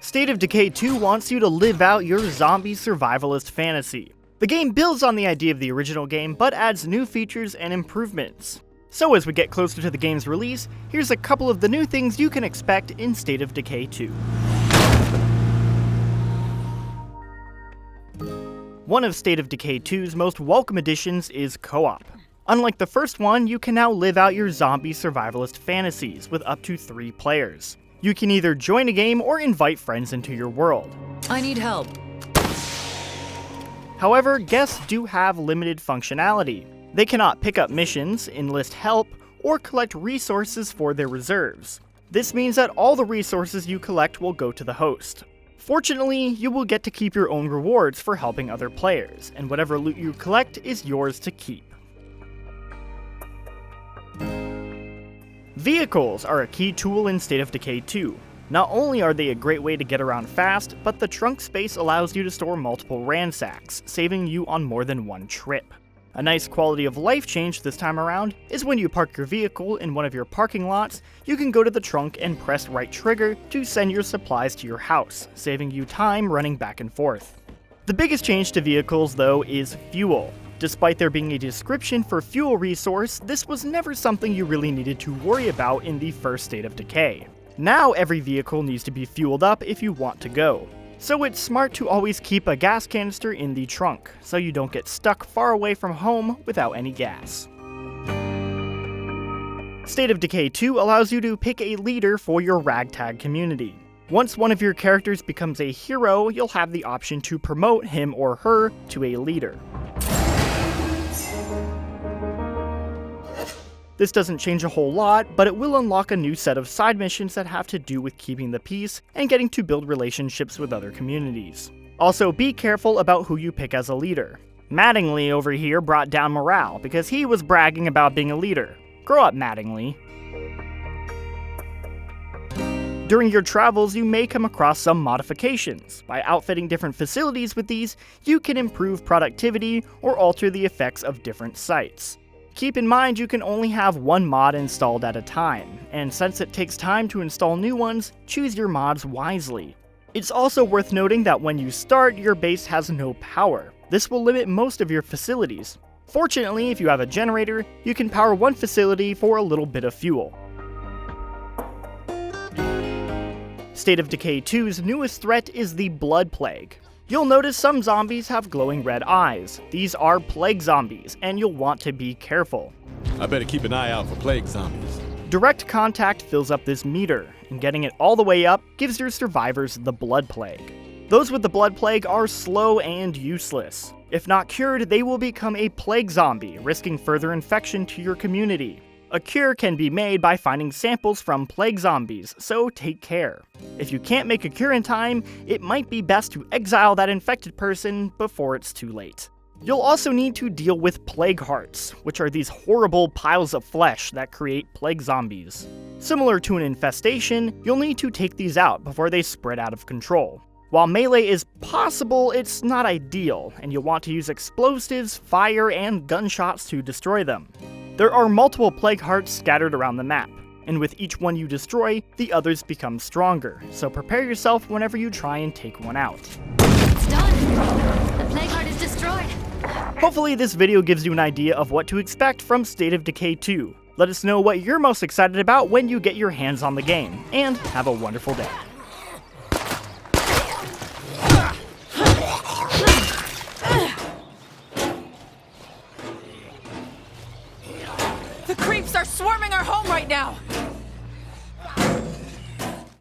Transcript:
State of Decay 2 wants you to live out your zombie survivalist fantasy. The game builds on the idea of the original game, but adds new features and improvements. So as we get closer to the game's release, here's a couple of the new things you can expect in State of Decay 2. One of State of Decay 2's most welcome additions is co-op. Unlike the first one, you can now live out your zombie survivalist fantasies with up to 3 players. You can either join a game or invite friends into your world. I need help. However, guests do have limited functionality. They cannot pick up missions, enlist help, or collect resources for their reserves. This means that all the resources you collect will go to the host. Fortunately, you will get to keep your own rewards for helping other players, and whatever loot you collect is yours to keep. Vehicles are a key tool in State of Decay 2. Not only are they a great way to get around fast, but the trunk space allows you to store multiple ransacks, saving you on more than one trip. A nice quality of life change this time around is when you park your vehicle in one of your parking lots, you can go to the trunk and press right trigger to send your supplies to your house, saving you time running back and forth. The biggest change to vehicles, though, is fuel. Despite there being a description for fuel resource, this was never something you really needed to worry about in the first State of Decay. Now every vehicle needs to be fueled up if you want to go. So it's smart to always keep a gas canister in the trunk, so you don't get stuck far away from home without any gas. State of Decay 2 allows you to pick a leader for your ragtag community. Once one of your characters becomes a hero, you'll have the option to promote him or her to a leader. This doesn't change a whole lot, but it will unlock a new set of side missions that have to do with keeping the peace and getting to build relationships with other communities. Also, be careful about who you pick as a leader. Mattingly over here brought down morale because he was bragging about being a leader. Grow up, Mattingly. During your travels, you may come across some modifications. By outfitting different facilities with these, you can improve productivity or alter the effects of different sites. Keep in mind you can only have one mod installed at a time, and since it takes time to install new ones, choose your mods wisely. It's also worth noting that when you start, your base has no power. This will limit most of your facilities. Fortunately, if you have a generator, you can power one facility for a little bit of fuel. State of Decay 2's newest threat is the Blood Plague. You'll notice some zombies have glowing red eyes. These are plague zombies, and you'll want to be careful. I better keep an eye out for plague zombies. Direct contact fills up this meter, and getting it all the way up gives your survivors the Blood Plague. Those with the Blood Plague are slow and useless. If not cured, they will become a plague zombie, risking further infection to your community. A cure can be made by finding samples from plague zombies, so take care. If you can't make a cure in time, it might be best to exile that infected person before it's too late. You'll also need to deal with plague hearts, which are these horrible piles of flesh that create plague zombies. Similar to an infestation, you'll need to take these out before they spread out of control. While melee is possible, it's not ideal, and you'll want to use explosives, fire, and gunshots to destroy them. There are multiple plague hearts scattered around the map, and with each one you destroy, the others become stronger, so prepare yourself whenever you try and take one out. It's done! The plague heart is destroyed! Hopefully this video gives you an idea of what to expect from State of Decay 2. Let us know what you're most excited about when you get your hands on the game, and have a wonderful day. The creeps are swarming our home right now!